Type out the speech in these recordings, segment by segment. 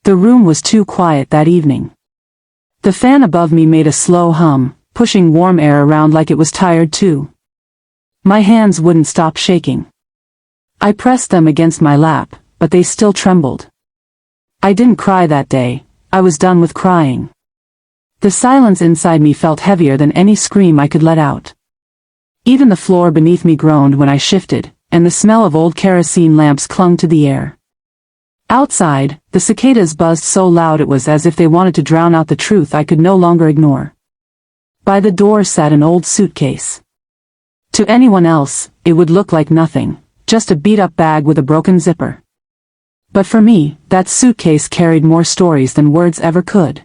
The room was too quiet that evening. The fan above me made a slow hum, pushing warm air around like it was tired too. My hands wouldn't stop shaking. I pressed them against my lap, but they still trembled. I didn't cry that day. I was done with crying. The silence inside me felt heavier than any scream I could let out. Even the floor beneath me groaned when I shifted, and the smell of old kerosene lamps clung to the air. Outside, the cicadas buzzed so loud it was as if they wanted to drown out the truth I could no longer ignore. By the door sat an old suitcase. To anyone else, it would look like nothing, just a beat-up bag with a broken zipper. But for me, that suitcase carried more stories than words ever could.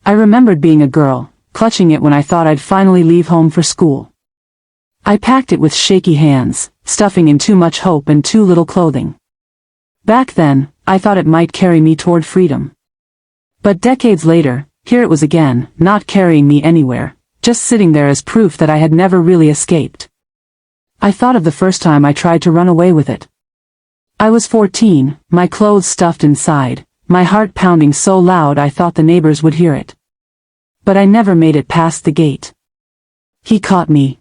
I remembered being a girl, clutching it when I thought I'd finally leave home for school. I packed it with shaky hands, stuffing in too much hope and too little clothing. Back then, I thought it might carry me toward freedom. But decades later, here it was again, not carrying me anywhere, just sitting there as proof that I had never really escaped. I thought of the first time I tried to run away with it. I was 14, my clothes stuffed inside, my heart pounding so loud I thought the neighbors would hear it. But I never made it past the gate. He caught me.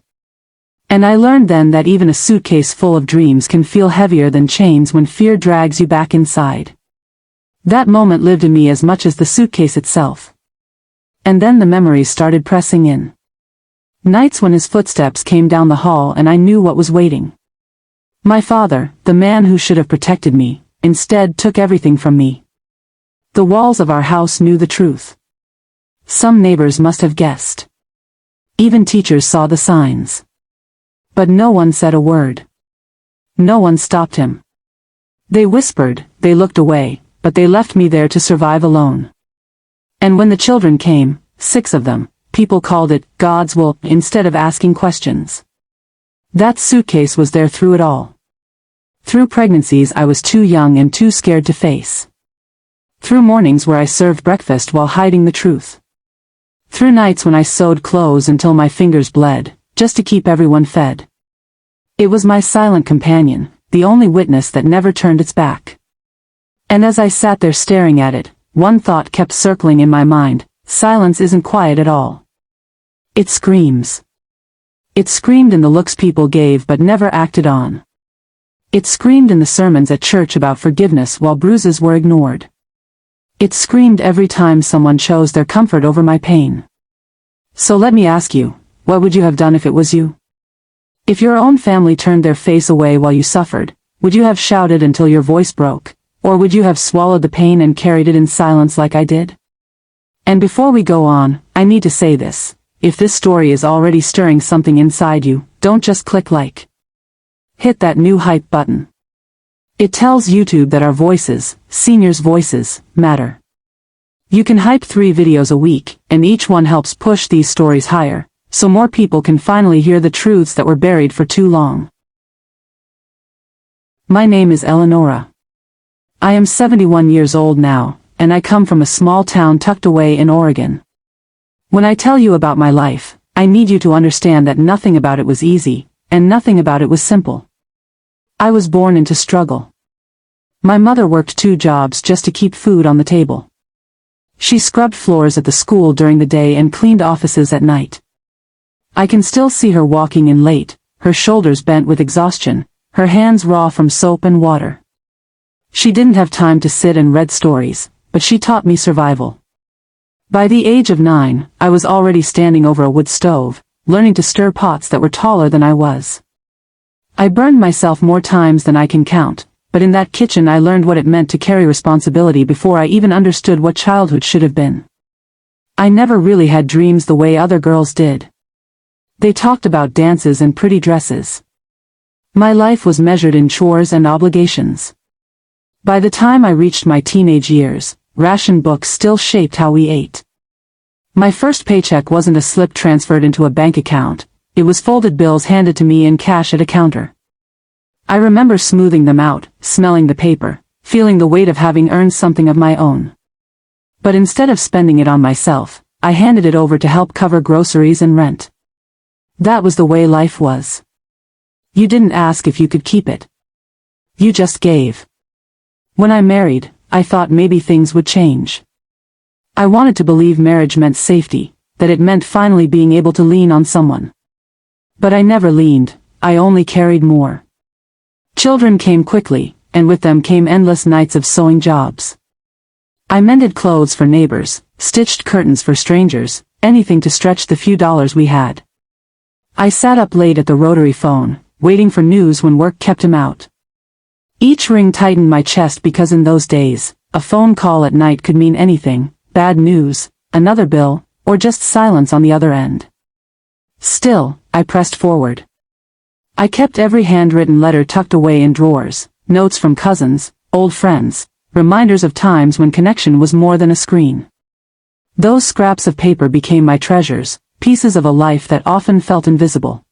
And I learned then that even a suitcase full of dreams can feel heavier than chains when fear drags you back inside. That moment lived in me as much as the suitcase itself. And then the memories started pressing in. Nights when his footsteps came down the hall and I knew what was waiting. My father, the man who should have protected me, instead took everything from me. The walls of our house knew the truth. Some neighbors must have guessed. Even teachers saw the signs. But no one said a word. No one stopped him. They whispered, they looked away, but they left me there to survive alone. And when the children came, 6 of them, people called it God's will instead of asking questions. That suitcase was there through it all. Through pregnancies I was too young and too scared to face. Through mornings where I served breakfast while hiding the truth. Through nights when I sewed clothes until my fingers bled, just to keep everyone fed. It was my silent companion, the only witness that never turned its back. And as I sat there staring at it, one thought kept circling in my mind: silence isn't quiet at all. It screams. It screamed in the looks people gave but never acted on. It screamed in the sermons at church about forgiveness while bruises were ignored. It screamed every time someone chose their comfort over my pain. So let me ask you, what would you have done if it was you? If your own family turned their face away while you suffered, would you have shouted until your voice broke, or would you have swallowed the pain and carried it in silence like I did? And before we go on, I need to say this: if this story is already stirring something inside you, don't just click like. Hit that new hype button. It tells YouTube that our voices, seniors' voices, matter. You can hype 3 videos a week, and each one helps push these stories higher, so more people can finally hear the truths that were buried for too long. My name is Eleonora. I am 71 years old now, and I come from a small town tucked away in Oregon. When I tell you about my life, I need you to understand that nothing about it was easy, and nothing about it was simple. I was born into struggle. My mother worked 2 jobs just to keep food on the table. She scrubbed floors at the school during the day and cleaned offices at night. I can still see her walking in late, her shoulders bent with exhaustion, her hands raw from soap and water. She didn't have time to sit and read stories, but she taught me survival. By the age of 9, I was already standing over a wood stove, learning to stir pots that were taller than I was. I burned myself more times than I can count, but in that kitchen I learned what it meant to carry responsibility before I even understood what childhood should have been. I never really had dreams the way other girls did. They talked about dances and pretty dresses. My life was measured in chores and obligations. By the time I reached my teenage years, ration books still shaped how we ate. My first paycheck wasn't a slip transferred into a bank account, it was folded bills handed to me in cash at a counter. I remember smoothing them out, smelling the paper, feeling the weight of having earned something of my own. But instead of spending it on myself, I handed it over to help cover groceries and rent. That was the way life was. You didn't ask if you could keep it. You just gave. When I married, I thought maybe things would change. I wanted to believe marriage meant safety, that it meant finally being able to lean on someone. But I never leaned, I only carried more. Children came quickly, and with them came endless nights of sewing jobs. I mended clothes for neighbors, stitched curtains for strangers, anything to stretch the few dollars we had. I sat up late at the rotary phone, waiting for news when work kept him out. Each ring tightened my chest because in those days, a phone call at night could mean anything, bad news, another bill, or just silence on the other end. Still, I pressed forward. I kept every handwritten letter tucked away in drawers, notes from cousins, old friends, reminders of times when connection was more than a screen. Those scraps of paper became my treasures, pieces of a life that often felt invisible.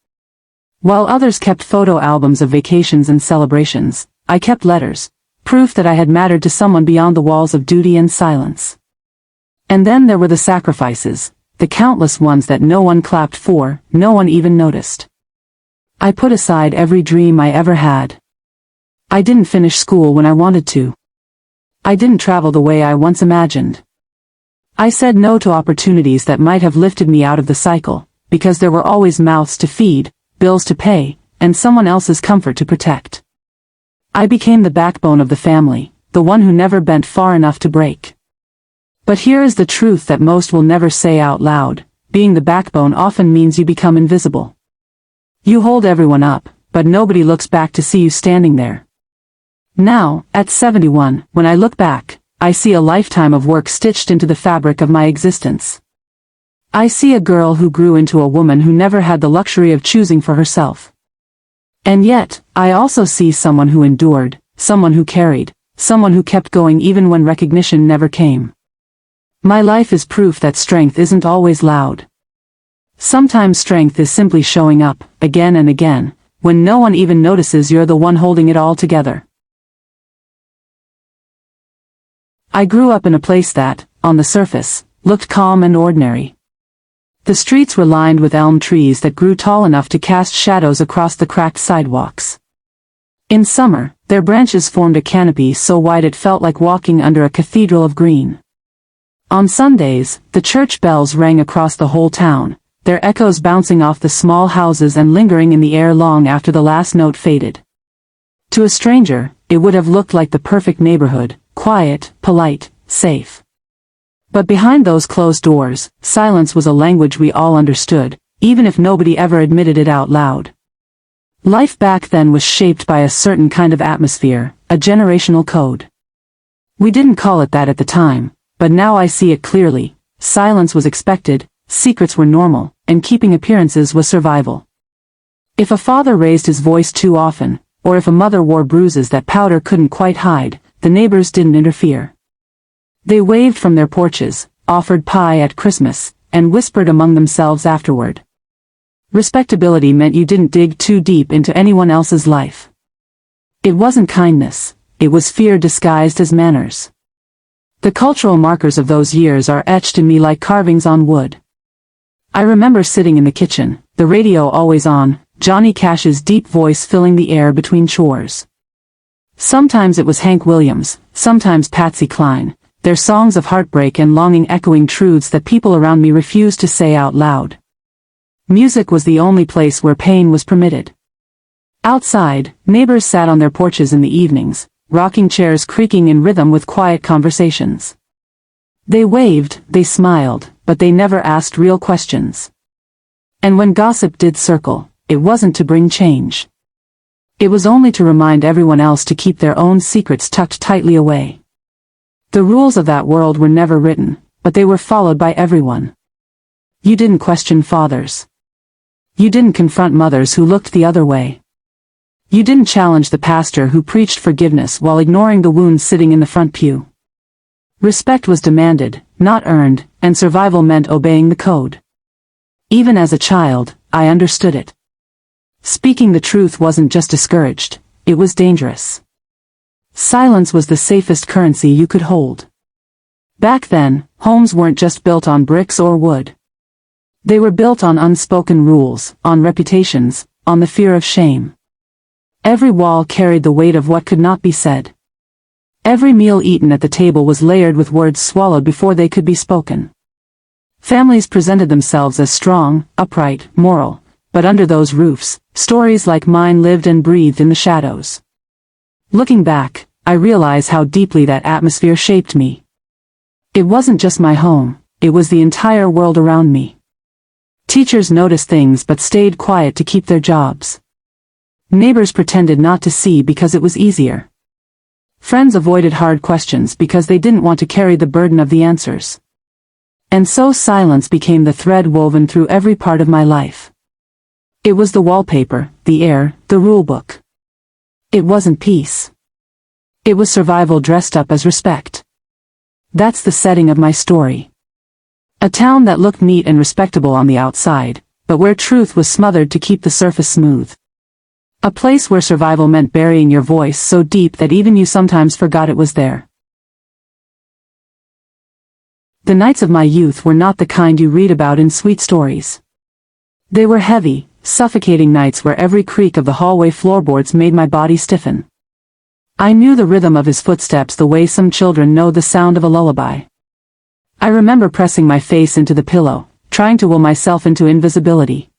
While others kept photo albums of vacations and celebrations, I kept letters, proof that I had mattered to someone beyond the walls of duty and silence. And then there were the sacrifices, the countless ones that no one clapped for, no one even noticed. I put aside every dream I ever had. I didn't finish school when I wanted to. I didn't travel the way I once imagined. I said no to opportunities that might have lifted me out of the cycle, because there were always mouths to feed, bills to pay, and someone else's comfort to protect. I became the backbone of the family, the one who never bent far enough to break. But here is the truth that most will never say out loud: being the backbone often means you become invisible. You hold everyone up, but nobody looks back to see you standing there. Now, at 71, when I look back, I see a lifetime of work stitched into the fabric of my existence. I see a girl who grew into a woman who never had the luxury of choosing for herself. And yet, I also see someone who endured, someone who carried, someone who kept going even when recognition never came. My life is proof that strength isn't always loud. Sometimes strength is simply showing up, again and again, when no one even notices you're the one holding it all together. I grew up in a place that, on the surface, looked calm and ordinary. The streets were lined with elm trees that grew tall enough to cast shadows across the cracked sidewalks. In summer, their branches formed a canopy so wide it felt like walking under a cathedral of green. On Sundays, the church bells rang across the whole town, their echoes bouncing off the small houses and lingering in the air long after the last note faded. To a stranger, it would have looked like the perfect neighborhood, quiet, polite, safe. But behind those closed doors, silence was a language we all understood, even if nobody ever admitted it out loud. Life back then was shaped by a certain kind of atmosphere, a generational code. We didn't call it that at the time, but now I see it clearly. Silence was expected, secrets were normal, and keeping appearances was survival. If a father raised his voice too often, or if a mother wore bruises that powder couldn't quite hide, the neighbors didn't interfere. They waved from their porches, offered pie at Christmas, and whispered among themselves afterward. Respectability meant you didn't dig too deep into anyone else's life. It wasn't kindness, it was fear disguised as manners. The cultural markers of those years are etched in me like carvings on wood. I remember sitting in the kitchen, the radio always on, Johnny Cash's deep voice filling the air between chores. Sometimes it was Hank Williams, sometimes Patsy Cline, their songs of heartbreak and longing echoing truths that people around me refused to say out loud. Music was the only place where pain was permitted. Outside, neighbors sat on their porches in the evenings, rocking chairs creaking in rhythm with quiet conversations. They waved, they smiled, but they never asked real questions. And when gossip did circle, it wasn't to bring change. It was only to remind everyone else to keep their own secrets tucked tightly away. The rules of that world were never written, but they were followed by everyone. You didn't question fathers. You didn't confront mothers who looked the other way. You didn't challenge the pastor who preached forgiveness while ignoring the wounds sitting in the front pew. Respect was demanded, not earned, and survival meant obeying the code. Even as a child, I understood it. Speaking the truth wasn't just discouraged, it was dangerous. Silence was the safest currency you could hold. Back then, homes weren't just built on bricks or wood. They were built on unspoken rules, on reputations, on the fear of shame. Every wall carried the weight of what could not be said. Every meal eaten at the table was layered with words swallowed before they could be spoken. Families presented themselves as strong, upright, moral, but under those roofs, stories like mine lived and breathed in the shadows. Looking back, I realize how deeply that atmosphere shaped me. It wasn't just my home, it was the entire world around me. Teachers noticed things but stayed quiet to keep their jobs. Neighbors pretended not to see because it was easier. Friends avoided hard questions because they didn't want to carry the burden of the answers. And so silence became the thread woven through every part of my life. It was the wallpaper, the air, the rulebook. It wasn't peace. It was survival dressed up as respect. That's the setting of my story. A town that looked neat and respectable on the outside, but where truth was smothered to keep the surface smooth. A place where survival meant burying your voice so deep that even you sometimes forgot it was there. The nights of my youth were not the kind you read about in sweet stories. They were heavy, suffocating nights where every creak of the hallway floorboards made my body stiffen. I knew the rhythm of his footsteps the way some children know the sound of a lullaby. I remember pressing my face into the pillow, trying to will myself into invisibility.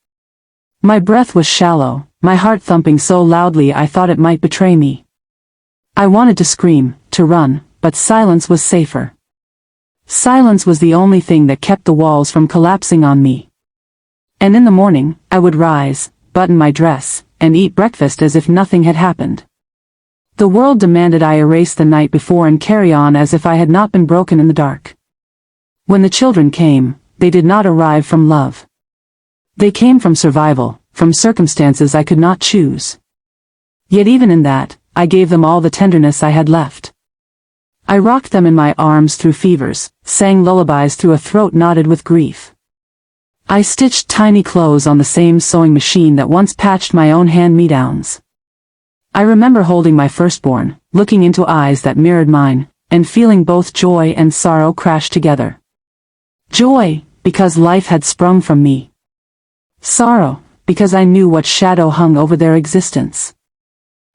My breath was shallow, my heart thumping so loudly I thought it might betray me. I wanted to scream, to run, but silence was safer. Silence was the only thing that kept the walls from collapsing on me. And in the morning, I would rise, button my dress, and eat breakfast as if nothing had happened. The world demanded I erase the night before and carry on as if I had not been broken in the dark. When the children came, they did not arrive from love. They came from survival, from circumstances I could not choose. Yet even in that, I gave them all the tenderness I had left. I rocked them in my arms through fevers, sang lullabies through a throat knotted with grief. I stitched tiny clothes on the same sewing machine that once patched my own hand-me-downs. I remember holding my firstborn, looking into eyes that mirrored mine, and feeling both joy and sorrow crash together. Joy, because life had sprung from me. Sorrow, because I knew what shadow hung over their existence.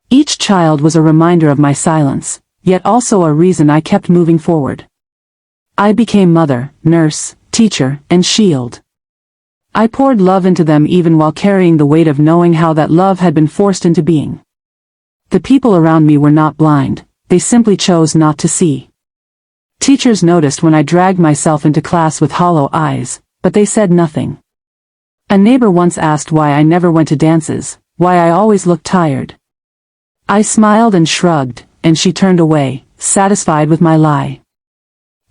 Each child was a reminder of my silence, yet also a reason I kept moving forward. I became mother, nurse, teacher, and shield. I poured love into them even while carrying the weight of knowing how that love had been forced into being. The people around me were not blind, they simply chose not to see. Teachers noticed when I dragged myself into class with hollow eyes, but they said nothing. A neighbor once asked why I never went to dances, why I always looked tired. I smiled and shrugged, and she turned away, satisfied with my lie.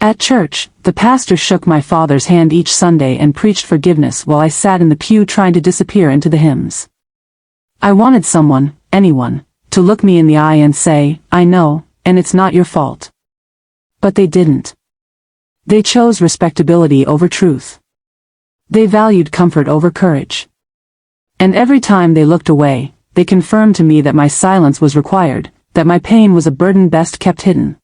At church, the pastor shook my father's hand each Sunday and preached forgiveness while I sat in the pew trying to disappear into the hymns. I wanted someone, anyone, to look me in the eye and say, I know, and it's not your fault. But they didn't. They chose respectability over truth. They valued comfort over courage. And every time they looked away, they confirmed to me that my silence was required, that my pain was a burden best kept hidden.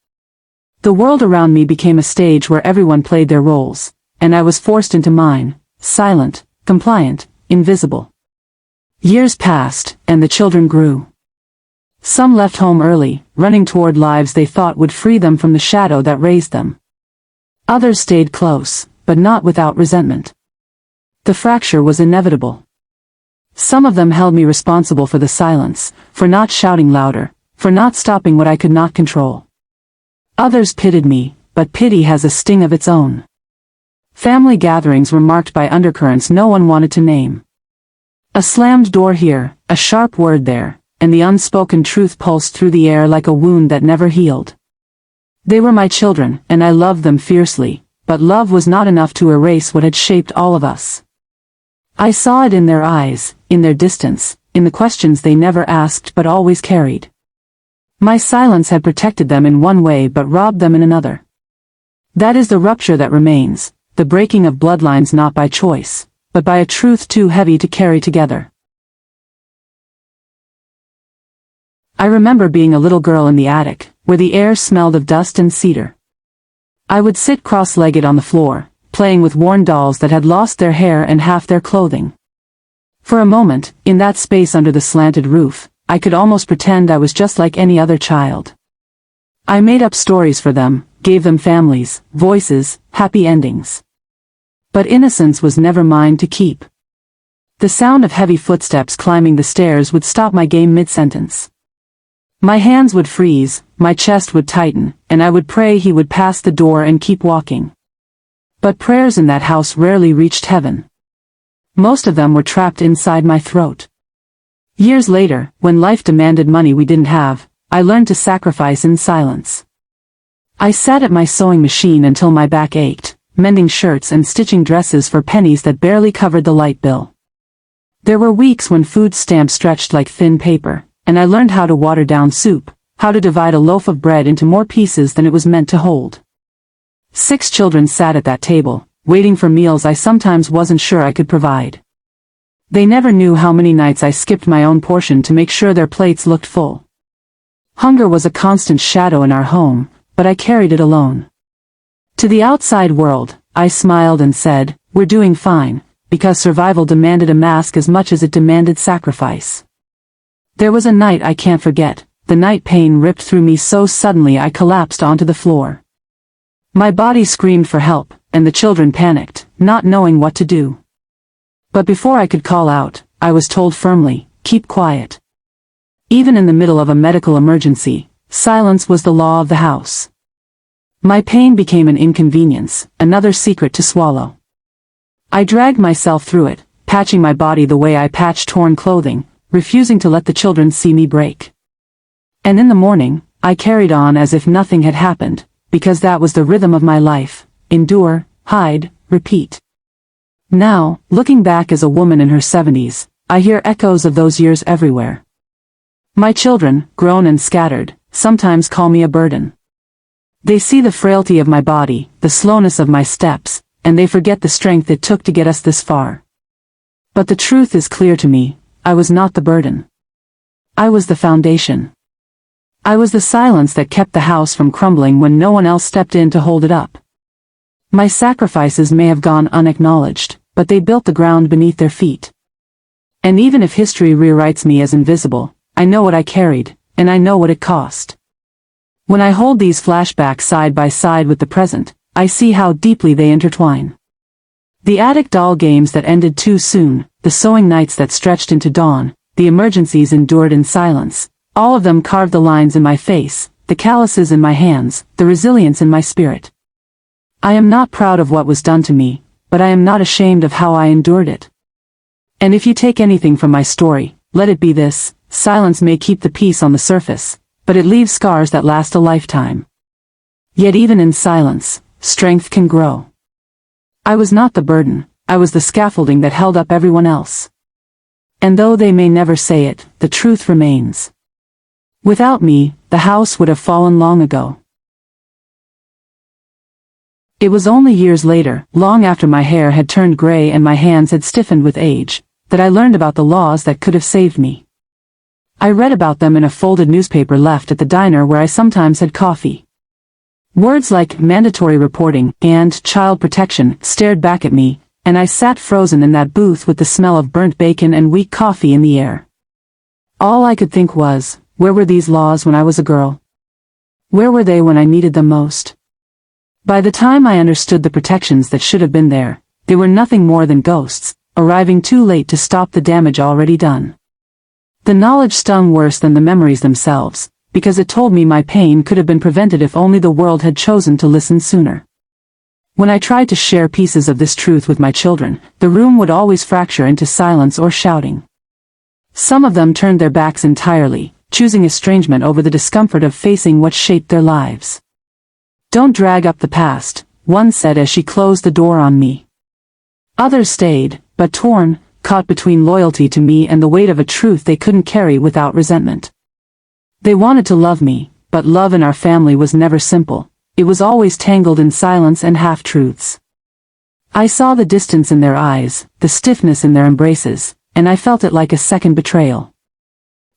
The world around me became a stage where everyone played their roles, and I was forced into mine, silent, compliant, invisible. Years passed, and the children grew. Some left home early, running toward lives they thought would free them from the shadow that raised them. Others stayed close, but not without resentment. The fracture was inevitable. Some of them held me responsible for the silence, for not shouting louder, for not stopping what I could not control. Others pitied me, but pity has a sting of its own. Family gatherings were marked by undercurrents no one wanted to name. A slammed door here, a sharp word there, and the unspoken truth pulsed through the air like a wound that never healed. They were my children, and I loved them fiercely, but love was not enough to erase what had shaped all of us. I saw it in their eyes, in their distance, in the questions they never asked but always carried. My silence had protected them in one way but robbed them in another. That is the rupture that remains, the breaking of bloodlines not by choice, but by a truth too heavy to carry together. I remember being a little girl in the attic, where the air smelled of dust and cedar. I would sit cross-legged on the floor, playing with worn dolls that had lost their hair and half their clothing. For a moment, in that space under the slanted roof, I could almost pretend I was just like any other child. I made up stories for them, gave them families, voices, happy endings. But innocence was never mine to keep. The sound of heavy footsteps climbing the stairs would stop my game mid-sentence. My hands would freeze, my chest would tighten, and I would pray he would pass the door and keep walking. But prayers in that house rarely reached heaven. Most of them were trapped inside my throat. Years later, when life demanded money we didn't have, I learned to sacrifice in silence. I sat at my sewing machine until my back ached, mending shirts and stitching dresses for pennies that barely covered the light bill. There were weeks when food stamps stretched like thin paper, and I learned how to water down soup, how to divide a loaf of bread into more pieces than it was meant to hold. 6 children sat at that table, waiting for meals I sometimes wasn't sure I could provide. They never knew how many nights I skipped my own portion to make sure their plates looked full. Hunger was a constant shadow in our home, but I carried it alone. To the outside world, I smiled and said, "We're doing fine," because survival demanded a mask as much as it demanded sacrifice. There was a night I can't forget, the night pain ripped through me so suddenly I collapsed onto the floor. My body screamed for help, and the children panicked, not knowing what to do. But before I could call out, I was told firmly, "Keep quiet." Even in the middle of a medical emergency, silence was the law of the house. My pain became an inconvenience, another secret to swallow. I dragged myself through it, patching my body the way I patch torn clothing, refusing to let the children see me break. And in the morning, I carried on as if nothing had happened, because that was the rhythm of my life: endure, hide, repeat. Now, looking back as a woman in her 70s, I hear echoes of those years everywhere. My children, grown and scattered, sometimes call me a burden. They see the frailty of my body, the slowness of my steps, and they forget the strength it took to get us this far. But the truth is clear to me: I was not the burden. I was the foundation. I was the silence that kept the house from crumbling when no one else stepped in to hold it up. My sacrifices may have gone unacknowledged, but they built the ground beneath their feet. And even if history rewrites me as invisible, I know what I carried, and I know what it cost. When I hold these flashbacks side by side with the present, I see how deeply they intertwine. The attic doll games that ended too soon, the sewing nights that stretched into dawn, the emergencies endured in silence, all of them carved the lines in my face, the calluses in my hands, the resilience in my spirit. I am not proud of what was done to me, but I am not ashamed of how I endured it. And if you take anything from my story, let it be this: silence may keep the peace on the surface, but it leaves scars that last a lifetime. Yet even in silence, strength can grow. I was not the burden, I was the scaffolding that held up everyone else. And though they may never say it, the truth remains. Without me, the house would have fallen long ago. It was only years later, long after my hair had turned gray and my hands had stiffened with age, that I learned about the laws that could have saved me. I read about them in a folded newspaper left at the diner where I sometimes had coffee. Words like mandatory reporting and child protection stared back at me, and I sat frozen in that booth with the smell of burnt bacon and weak coffee in the air. All I could think was, where were these laws when I was a girl? Where were they when I needed them most? By the time I understood the protections that should have been there, they were nothing more than ghosts, arriving too late to stop the damage already done. The knowledge stung worse than the memories themselves, because it told me my pain could have been prevented if only the world had chosen to listen sooner. When I tried to share pieces of this truth with my children, the room would always fracture into silence or shouting. Some of them turned their backs entirely, choosing estrangement over the discomfort of facing what shaped their lives. "Don't drag up the past," one said as she closed the door on me. Others stayed, but torn, caught between loyalty to me and the weight of a truth they couldn't carry without resentment. They wanted to love me, but love in our family was never simple. It was always tangled in silence and half-truths. I saw the distance in their eyes, the stiffness in their embraces, and I felt it like a second betrayal.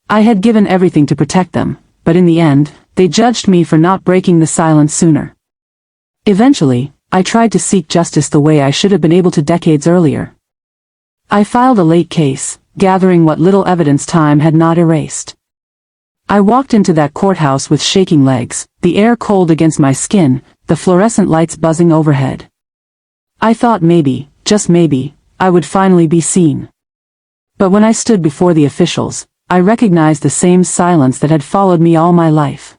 I had given everything to protect them, but in the end, they judged me for not breaking the silence sooner. Eventually, I tried to seek justice the way I should have been able to decades earlier. I filed a late case, gathering what little evidence time had not erased. I walked into that courthouse with shaking legs, the air cold against my skin, the fluorescent lights buzzing overhead. I thought maybe, just maybe, I would finally be seen. But when I stood before the officials, I recognized the same silence that had followed me all my life.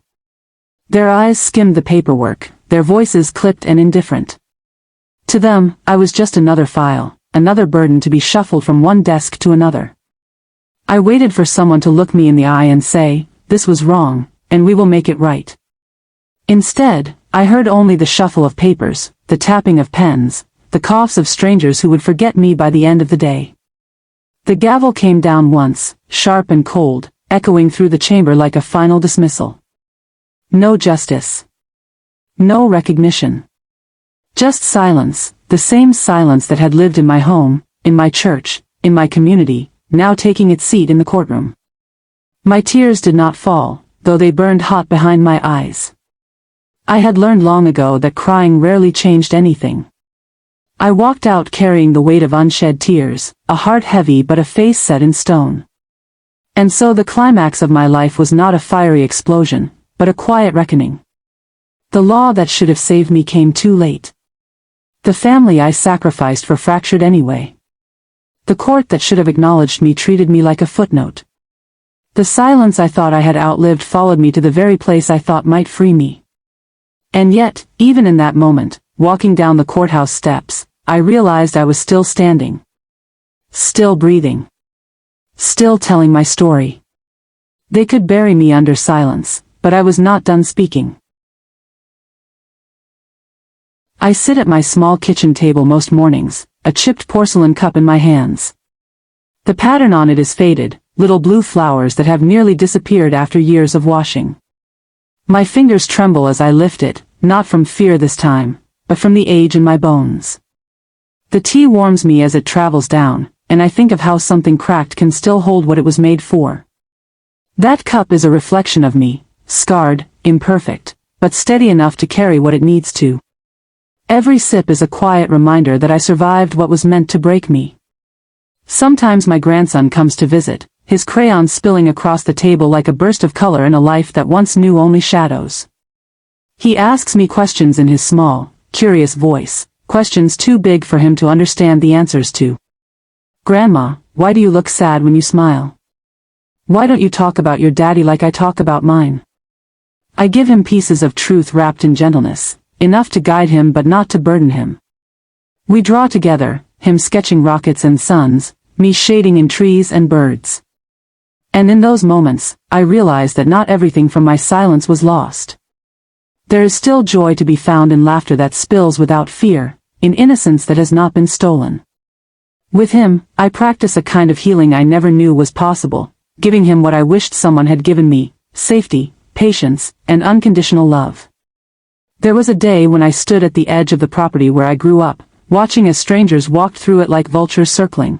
Their eyes skimmed the paperwork, their voices clipped and indifferent. To them, I was just another file, another burden to be shuffled from one desk to another. I waited for someone to look me in the eye and say, "This was wrong, and we will make it right." Instead, I heard only the shuffle of papers, the tapping of pens, the coughs of strangers who would forget me by the end of the day. The gavel came down once, sharp and cold, echoing through the chamber like a final dismissal. No justice. No recognition. Just silence, the same silence that had lived in my home, in my church, in my community, now taking its seat in the courtroom. My tears did not fall, though they burned hot behind my eyes. I had learned long ago that crying rarely changed anything. I walked out carrying the weight of unshed tears, a heart heavy but a face set in stone. And so the climax of my life was not a fiery explosion, but a quiet reckoning. The law that should have saved me came too late. The family I sacrificed for fractured anyway. The court that should have acknowledged me treated me like a footnote. The silence I thought I had outlived followed me to the very place I thought might free me. And yet, even in that moment, walking down the courthouse steps, I realized I was still standing. Still breathing. Still telling my story. They could bury me under silence, but I was not done speaking. I sit at my small kitchen table most mornings, a chipped porcelain cup in my hands. The pattern on it is faded, little blue flowers that have nearly disappeared after years of washing. My fingers tremble as I lift it, not from fear this time, but from the age in my bones. The tea warms me as it travels down, and I think of how something cracked can still hold what it was made for. That cup is a reflection of me, scarred, imperfect, but steady enough to carry what it needs to. Every sip is a quiet reminder that I survived what was meant to break me. Sometimes my grandson comes to visit, his crayons spilling across the table like a burst of color in a life that once knew only shadows. He asks me questions in his small, curious voice, questions too big for him to understand the answers to. "Grandma, why do you look sad when you smile? Why don't you talk about your daddy like I talk about mine?" I give him pieces of truth wrapped in gentleness, enough to guide him but not to burden him. We draw together, him sketching rockets and suns, me shading in trees and birds. And in those moments, I realize that not everything from my silence was lost. There is still joy to be found in laughter that spills without fear, in innocence that has not been stolen. With him, I practice a kind of healing I never knew was possible, giving him what I wished someone had given me, safety, patience, and unconditional love. There was a day when I stood at the edge of the property where I grew up, watching as strangers walked through it like vultures circling.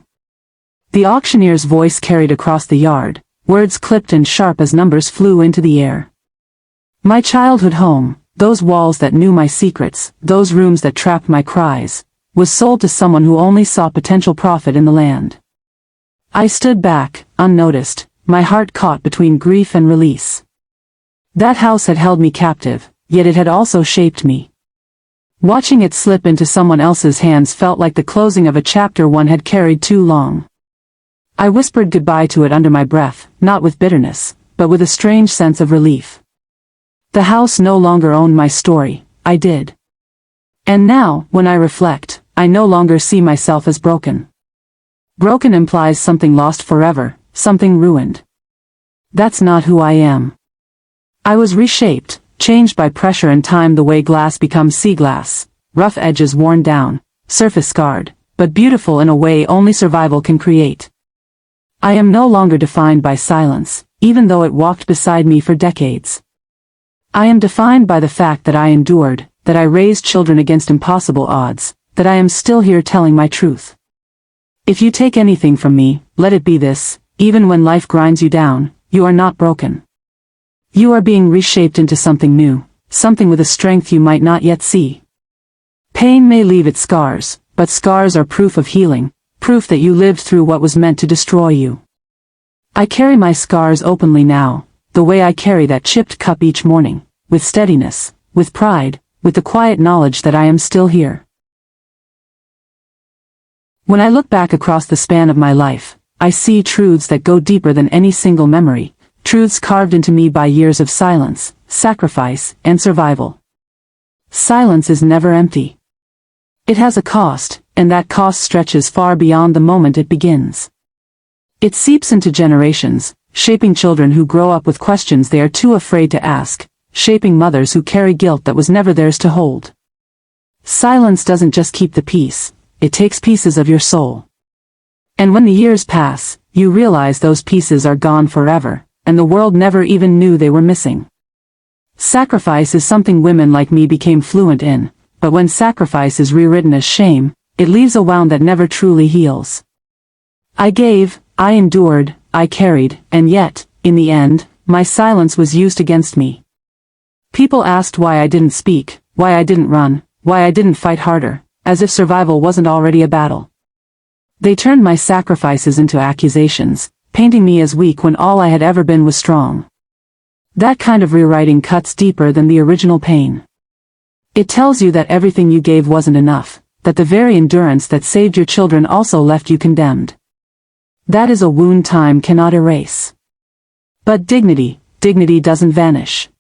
The auctioneer's voice carried across the yard, words clipped and sharp as numbers flew into the air. My childhood home, those walls that knew my secrets, those rooms that trapped my cries, was sold to someone who only saw potential profit in the land. I stood back, unnoticed, my heart caught between grief and release. That house had held me captive, yet it had also shaped me. Watching it slip into someone else's hands felt like the closing of a chapter one had carried too long. I whispered goodbye to it under my breath, not with bitterness, but with a strange sense of relief. The house no longer owned my story, I did. And now, when I reflect, I no longer see myself as broken. Broken implies something lost forever, something ruined. That's not who I am. I was reshaped, changed by pressure and time the way glass becomes sea glass, rough edges worn down, surface scarred, but beautiful in a way only survival can create. I am no longer defined by silence, even though it walked beside me for decades. I am defined by the fact that I endured, that I raised children against impossible odds, that I am still here telling my truth. If you take anything from me, let it be this: even when life grinds you down, you are not broken. You are being reshaped into something new, something with a strength you might not yet see. Pain may leave its scars, but scars are proof of healing, proof that you lived through what was meant to destroy you. I carry my scars openly now, the way I carry that chipped cup each morning, with steadiness, with pride, with the quiet knowledge that I am still here. When I look back across the span of my life, I see truths that go deeper than any single memory, truths carved into me by years of silence, sacrifice, and survival. Silence is never empty. It has a cost, and that cost stretches far beyond the moment it begins. It seeps into generations, shaping children who grow up with questions they are too afraid to ask, shaping mothers who carry guilt that was never theirs to hold. Silence doesn't just keep the peace, it takes pieces of your soul. And when the years pass, you realize those pieces are gone forever, and the world never even knew they were missing. Sacrifice is something women like me became fluent in, but when sacrifice is rewritten as shame, it leaves a wound that never truly heals. I gave, I endured, I carried, and yet, in the end, my silence was used against me. People asked why I didn't speak, why I didn't run, why I didn't fight harder, as if survival wasn't already a battle. They turned my sacrifices into accusations, painting me as weak when all I had ever been was strong. That kind of rewriting cuts deeper than the original pain. It tells you that everything you gave wasn't enough, that the very endurance that saved your children also left you condemned. That is a wound time cannot erase. But dignity doesn't vanish.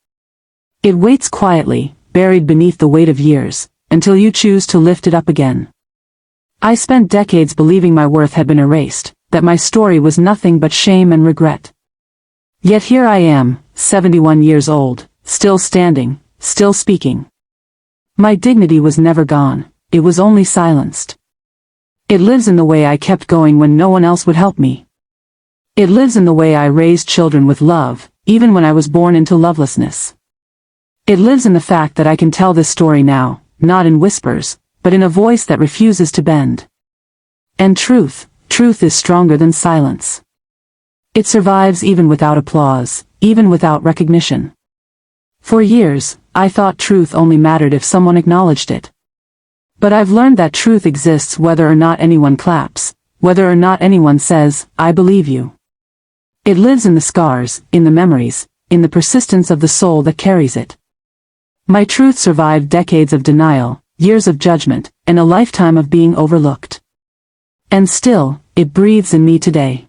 It waits quietly, buried beneath the weight of years, until you choose to lift it up again. I spent decades believing my worth had been erased, that my story was nothing but shame and regret. Yet here I am, 71 years old, still standing, still speaking. My dignity was never gone, it was only silenced. It lives in the way I kept going when no one else would help me. It lives in the way I raised children with love, even when I was born into lovelessness. It lives in the fact that I can tell this story now, not in whispers, but in a voice that refuses to bend. And truth is stronger than silence. It survives even without applause, even without recognition. For years, I thought truth only mattered if someone acknowledged it. But I've learned that truth exists whether or not anyone claps, whether or not anyone says, "I believe you." It lives in the scars, in the memories, in the persistence of the soul that carries it. My truth survived decades of denial, years of judgment, and a lifetime of being overlooked. And still, it breathes in me today.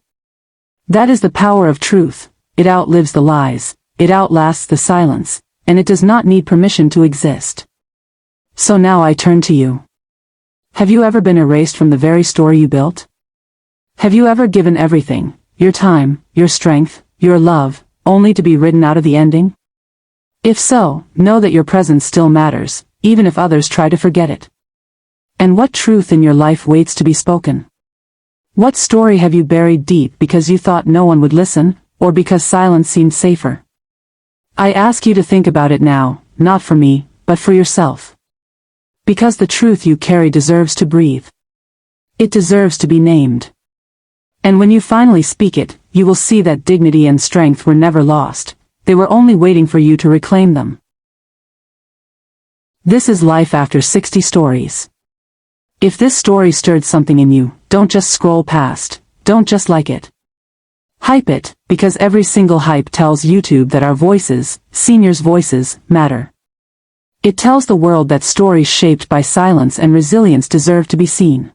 That is the power of truth. It outlives the lies, it outlasts the silence, and it does not need permission to exist. So now I turn to you. Have you ever been erased from the very story you built? Have you ever given everything, your time, your strength, your love, only to be written out of the ending? If so, know that your presence still matters, even if others try to forget it. And what truth in your life waits to be spoken? What story have you buried deep because you thought no one would listen, or because silence seemed safer? I ask you to think about it now, not for me, but for yourself. Because the truth you carry deserves to breathe. It deserves to be named. And when you finally speak it, you will see that dignity and strength were never lost, they were only waiting for you to reclaim them. This is Life After 60 Stories. If this story stirred something in you, don't just scroll past, don't just like it. Hype it, because every single hype tells YouTube that our voices, seniors' voices, matter. It tells the world that stories shaped by silence and resilience deserve to be seen.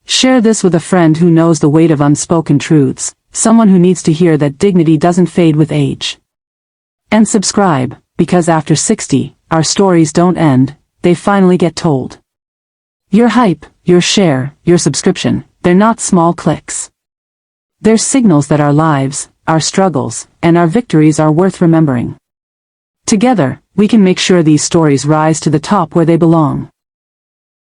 Share this with a friend who knows the weight of unspoken truths, someone who needs to hear that dignity doesn't fade with age. And subscribe, because after 60, our stories don't end, they finally get told. Your hype, your share, your subscription, they're not small clicks. They're signals that our lives, our struggles, and our victories are worth remembering. Together, we can make sure these stories rise to the top where they belong.